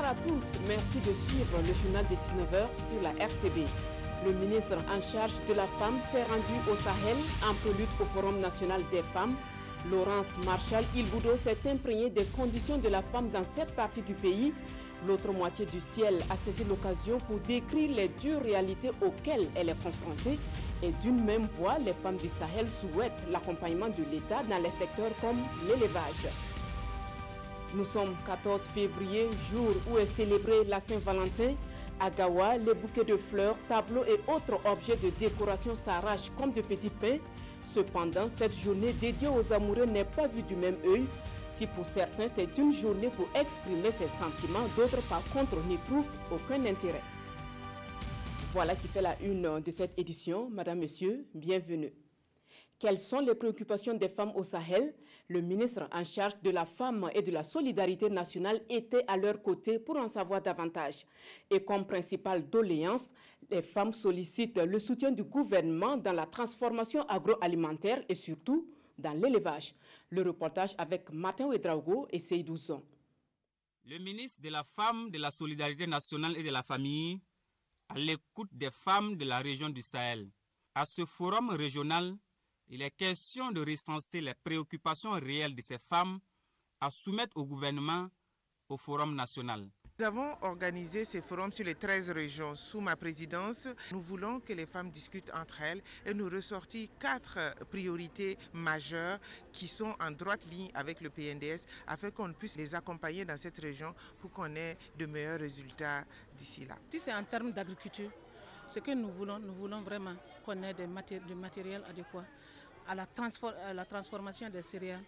à tous, merci de suivre le journal de 19h sur la RTB. Le ministre en charge de la femme s'est rendu au Sahel en prélude au Forum national des femmes. Laurence Marchal-Ilboudo s'est imprégné des conditions de la femme dans cette partie du pays. L'autre moitié du ciel a saisi l'occasion pour décrire les dures réalités auxquelles elle est confrontée. Et d'une même voix, les femmes du Sahel souhaitent l'accompagnement de l'État dans les secteurs comme l'élevage. Nous sommes 14 février, jour où est célébrée la Saint-Valentin. À Gawa, les bouquets de fleurs, tableaux et autres objets de décoration s'arrachent comme de petits pains. Cependant, cette journée dédiée aux amoureux n'est pas vue du même œil. Si pour certains c'est une journée pour exprimer ses sentiments, d'autres par contre n'y trouvent aucun intérêt. Voilà qui fait la une de cette édition. Madame, Monsieur, bienvenue. Quelles sont les préoccupations des femmes au Sahel? Le ministre en charge de la femme et de la solidarité nationale était à leur côté pour en savoir davantage. Et comme principale doléance, les femmes sollicitent le soutien du gouvernement dans la transformation agroalimentaire et surtout dans l'élevage. Le reportage avec Martin Ouedraogo et Seydou Zon. Le ministre de la Femme, de la Solidarité nationale et de la Famille à l'écoute des femmes de la région du Sahel. À ce forum régional, il est question de recenser les préoccupations réelles de ces femmes à soumettre au gouvernement, au forum national. Nous avons organisé ces forums sur les 13 régions. Sous ma présidence, nous voulons que les femmes discutent entre elles et nous ressortir 4 priorités majeures qui sont en droite ligne avec le PNDS afin qu'on puisse les accompagner dans cette région pour qu'on ait de meilleurs résultats d'ici là. Si c'est en termes d'agriculture, ce que nous voulons vraiment qu'on ait du matériel adéquat à la transformation des céréales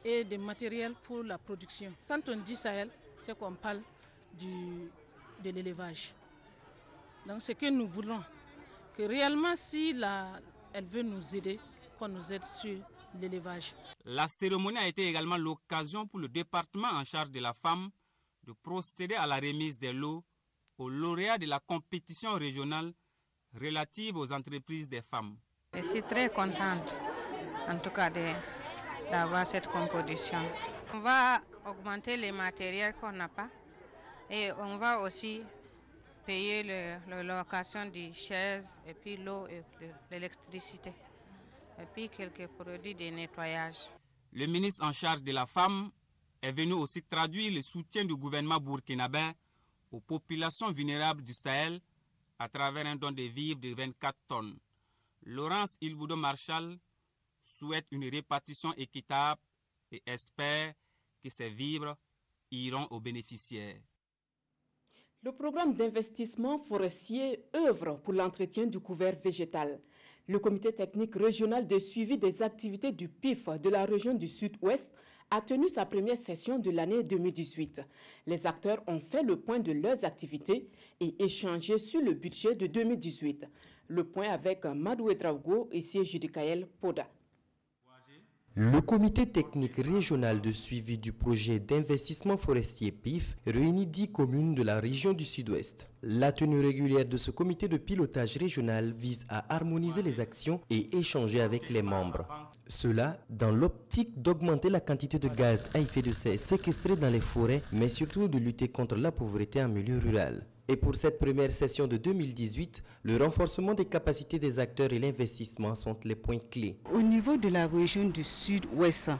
et des matériels pour la production. Quand on dit Sahel, c'est qu'on parle de l'élevage. Donc ce que nous voulons, que réellement si elle veut nous aider, qu'on nous aide sur l'élevage. La cérémonie a été également l'occasion pour le département en charge de la femme de procéder à la remise des lots aux lauréats de la compétition régionale relative aux entreprises des femmes. Je suis très contente en tout cas d'avoir cette compétition. On va augmenter les matériels qu'on n'a pas et on va aussi payer la location des chaises et puis l'eau et l'électricité et puis quelques produits de nettoyage. Le ministre en charge de la femme est venu aussi traduire le soutien du gouvernement burkinabé aux populations vulnérables du Sahel à travers un don de vivres de 24 tonnes. Laurence Ilboudo Marchal souhaite une répartition équitable et espère que ces vivres iront aux bénéficiaires. Le programme d'investissement forestier œuvre pour l'entretien du couvert végétal. Le comité technique régional de suivi des activités du PIF de la région du Sud-Ouest a tenu sa première session de l'année 2018. Les acteurs ont fait le point de leurs activités et échangé sur le budget de 2018. Le point avec Madou Ouedraogo et Siége Kael Poda. Le comité technique régional de suivi du projet d'investissement forestier PIF réunit 10 communes de la région du Sud-Ouest. La tenue régulière de ce comité de pilotage régional vise à harmoniser les actions et échanger avec les membres. Cela dans l'optique d'augmenter la quantité de gaz à effet de serre séquestrés dans les forêts, mais surtout de lutter contre la pauvreté en milieu rural. Et pour cette première session de 2018, le renforcement des capacités des acteurs et l'investissement sont les points clés. Au niveau de la région du Sud-Ouest,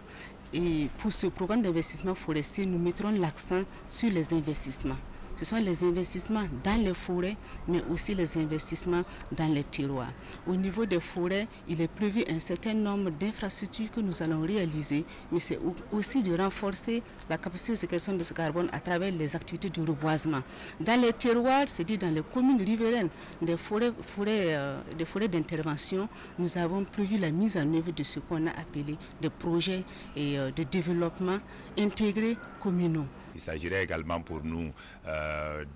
et pour ce programme d'investissement forestier, nous mettrons l'accent sur les investissements. Ce sont les investissements dans les forêts, mais aussi les investissements dans les terroirs. Au niveau des forêts, il est prévu un certain nombre d'infrastructures que nous allons réaliser, mais c'est aussi de renforcer la capacité de séquestration de ce carbone à travers les activités de reboisement. Dans les terroirs, c'est-à-dire dans les communes riveraines des forêts d'intervention, nous avons prévu la mise en œuvre de ce qu'on a appelé des projets de développement intégrés communaux. Il s'agirait également pour nous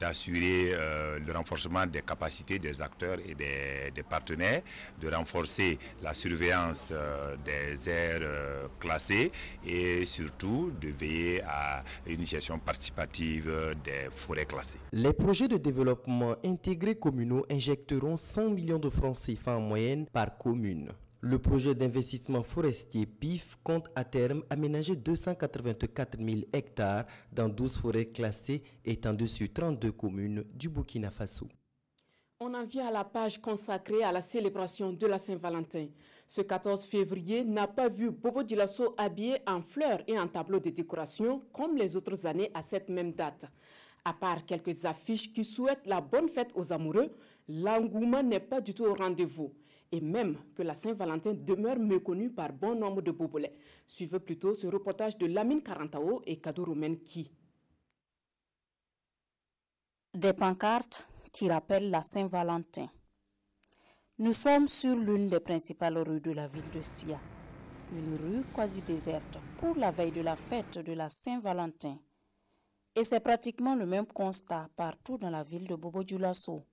d'assurer le renforcement des capacités des acteurs et des partenaires, de renforcer la surveillance des aires classées et surtout de veiller à une gestion participative des forêts classées. Les projets de développement intégrés communaux injecteront 100 millions de francs CFA en moyenne par commune. Le projet d'investissement forestier PIF compte à terme aménager 284 000 hectares dans 12 forêts classées étendues sur 32 communes du Burkina Faso. On en vient à la page consacrée à la célébration de la Saint-Valentin. Ce 14 février n'a pas vu Bobo Dioulasso habillé en fleurs et en tableaux de décoration comme les autres années à cette même date. À part quelques affiches qui souhaitent la bonne fête aux amoureux, l'engouement n'est pas du tout au rendez-vous. Et même que la Saint-Valentin demeure méconnue par bon nombre de Bobolais. Suivez plutôt ce reportage de Lamine Karantao et Kadou Roumenki. Des pancartes qui rappellent la Saint-Valentin. Nous sommes sur l'une des principales rues de la ville de Sia, une rue quasi déserte pour la veille de la fête de la Saint-Valentin. Et c'est pratiquement le même constat partout dans la ville de Bobo Dioulasso.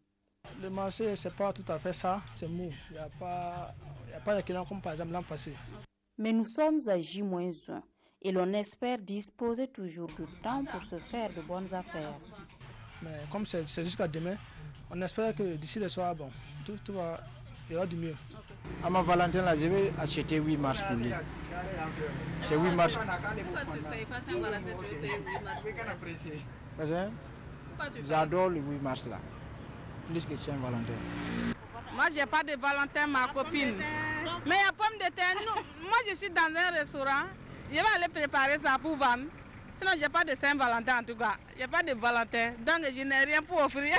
Le marché, c'est pas tout à fait ça, c'est mou. Il n'y a pas de clients comme par exemple l'an passé. Mais nous sommes à J-1 et l'on espère disposer toujours de temps pour se faire de bonnes affaires. Mais comme c'est jusqu'à demain, on espère que d'ici le soir, bon, tout va, il y aura du mieux. À ma Valentin, là, je vais acheter 8 mars pour lui. C'est 8 mars. Pourquoi tu ne payes pas Saint-Valentin, tu veux payer 8 mars? Parce que j'adore le 8 mars là, plus que Saint-Valentin. Moi, je n'ai pas de Valentin, ma copine. Mais il y a pomme de terre. Moi, je suis dans un restaurant. Je vais aller préparer ça pour vendre. Sinon, je n'ai pas de Saint-Valentin en tout cas. Il n'y a pas de Valentin. Donc, je n'ai rien pour offrir.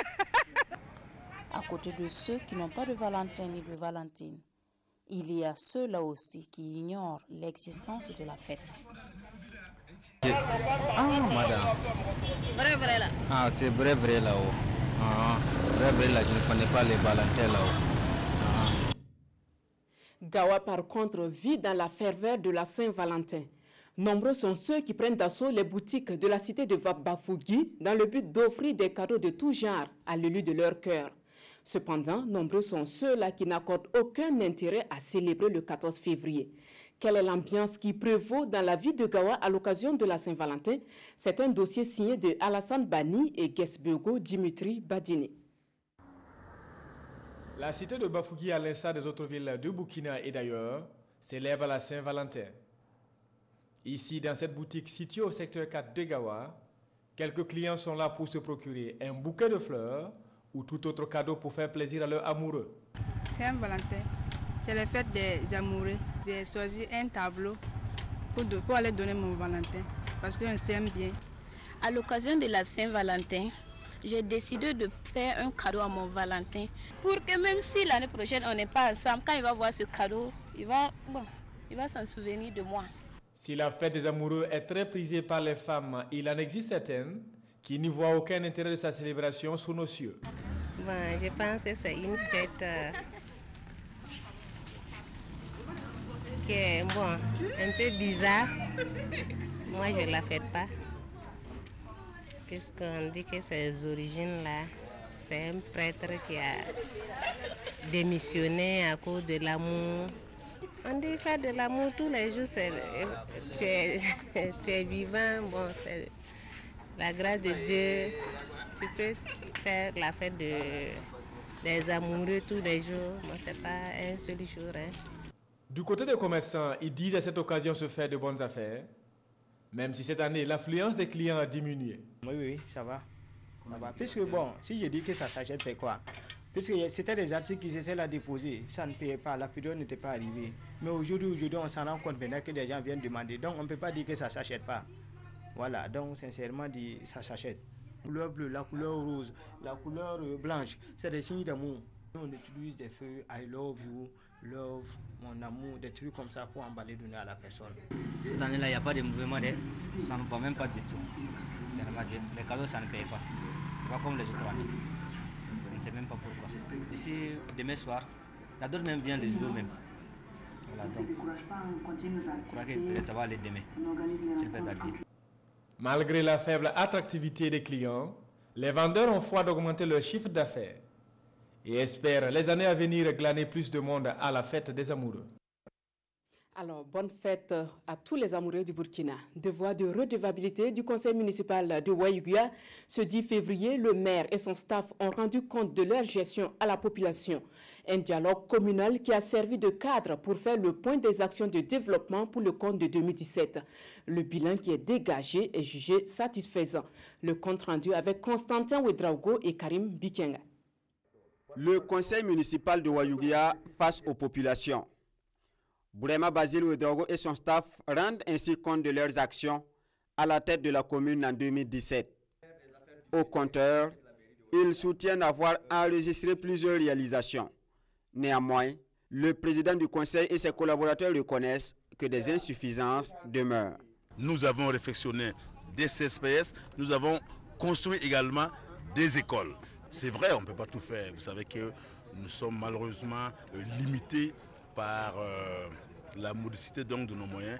À côté de ceux qui n'ont pas de Valentin ni de Valentine, il y a ceux-là aussi qui ignorent l'existence de la fête. Ah, madame. Vrai là. Ah, c'est vrai là-haut. Ah, vrai là, je ne connais pas les Valentins là-haut. Gawa, par contre, vit dans la ferveur de la Saint-Valentin. Nombreux sont ceux qui prennent d'assaut les boutiques de la cité de Bafougi dans le but d'offrir des cadeaux de tout genre à l'élu de leur cœur. Cependant, nombreux sont ceux-là qui n'accordent aucun intérêt à célébrer le 14 février. Quelle est l'ambiance qui prévaut dans la vie de Gawa à l'occasion de la Saint-Valentin? C'est un dossier signé de Alassane Bani et Guesbego Dimitri Badini. La cité de Bafougi, à l'instar des autres villes de Burkina et d'ailleurs, célèbre la Saint-Valentin. Ici, dans cette boutique située au secteur 4 de Gawa, quelques clients sont là pour se procurer un bouquet de fleurs ou tout autre cadeau pour faire plaisir à leurs amoureux. Saint-Valentin, c'est la fête des amoureux. J'ai choisi un tableau pour aller donner mon Valentin, parce qu'on s'aime bien. À l'occasion de la Saint-Valentin, j'ai décidé de faire un cadeau à mon Valentin, pour que même si l'année prochaine on n'est pas ensemble, quand il va voir ce cadeau, il va s'en souvenir de moi. Si la fête des amoureux est très prisée par les femmes, il en existe certaines qui n'y voient aucun intérêt de sa célébration sous nos cieux. Bon, je pense que c'est une fête qui est un peu bizarre. Moi, je ne la fête pas. Puisqu'on dit que ses origines là, c'est un prêtre qui a démissionné à cause de l'amour. On dit faire de l'amour tous les jours, tu es vivant, bon, c'est la grâce de Dieu. Tu peux faire la fête des amoureux tous les jours, bon, c'est pas un seul jour. Hein. Du côté des commerçants, ils disent à cette occasion se faire de bonnes affaires, même si cette année, l'affluence des clients a diminué. Oui, ça va. Puisque bon, si je dis que ça s'achète, c'est quoi? Puisque c'était des articles qui étaient là déposés, ça ne payait pas, la période n'était pas arrivée. Mais aujourd'hui, on s'en rend compte maintenant que les gens viennent demander. Donc on ne peut pas dire que ça ne s'achète pas. Voilà, donc sincèrement, ça s'achète. La couleur bleue, la couleur rose, la couleur blanche, c'est des signes d'amour. On utilise des feux, I love you, love, mon amour, des trucs comme ça pour emballer, donner à la personne. Cette année-là, il n'y a pas de mouvement, ça ne va même pas du tout. Les cadeaux, ça ne paye pas. C'est pas comme les autres années. On ne sait même pas pourquoi. D'ici demain soir, la dot même vient le jour même. Voilà, donc, je crois que ça va aller demain. C'est le fait. Malgré la faible attractivité des clients, les vendeurs ont foi d'augmenter leur chiffre d'affaires et espèrent les années à venir glaner plus de monde à la fête des amoureux. Alors, bonne fête à tous les amoureux du Burkina. Devoir de redevabilité du conseil municipal de Ouaïguia. Ce 10 février, le maire et son staff ont rendu compte de leur gestion à la population. Un dialogue communal qui a servi de cadre pour faire le point des actions de développement pour le compte de 2017. Le bilan qui est dégagé est jugé satisfaisant. Le compte rendu avec Constantin Ouedraogo et Karim Bikenga. Le conseil municipal de Ouaïguia face aux populations. Bourema Basile Ouedraogo et son staff rendent ainsi compte de leurs actions à la tête de la commune en 2017. Au compteur, ils soutiennent avoir enregistré plusieurs réalisations. Néanmoins, le président du conseil et ses collaborateurs reconnaissent que des insuffisances demeurent. Nous avons réfectionné des CSPS, nous avons construit également des écoles. C'est vrai, on ne peut pas tout faire. Vous savez que nous sommes malheureusement limités par la modicité donc de nos moyens.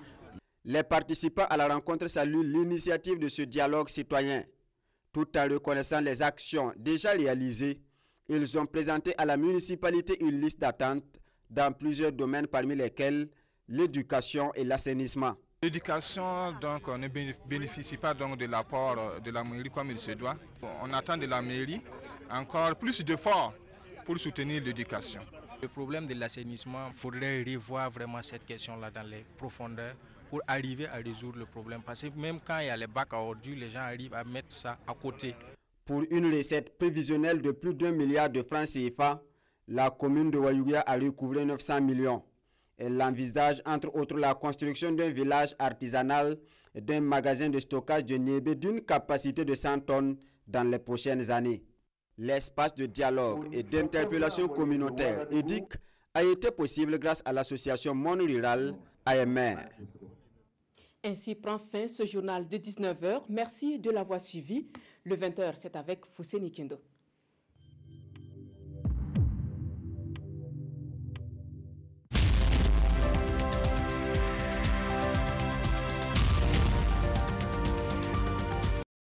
Les participants à la rencontre saluent l'initiative de ce dialogue citoyen. Tout en reconnaissant les actions déjà réalisées, ils ont présenté à la municipalité une liste d'attente dans plusieurs domaines, parmi lesquels l'éducation et l'assainissement. L'éducation, donc, on ne bénéficie pas donc de l'apport de la mairie comme il se doit. On attend de la mairie encore plus d'efforts pour soutenir l'éducation. Le problème de l'assainissement, il faudrait revoir vraiment cette question-là dans les profondeurs pour arriver à résoudre le problème. Parce que même quand il y a les bacs à ordures, les gens arrivent à mettre ça à côté. Pour une recette prévisionnelle de plus d'1 milliard de francs CFA, la commune de Ouaïguia a recouvré 900 millions. Elle envisage entre autres la construction d'un village artisanal et d'un magasin de stockage de niébé d'une capacité de 100 tonnes dans les prochaines années. L'espace de dialogue et d'interpellation communautaire EDIC a été possible grâce à l'association Monde Rural AMR. Ainsi prend fin ce journal de 19h. Merci de l'avoir suivi. Le 20h, c'est avec Fousseni Kendo.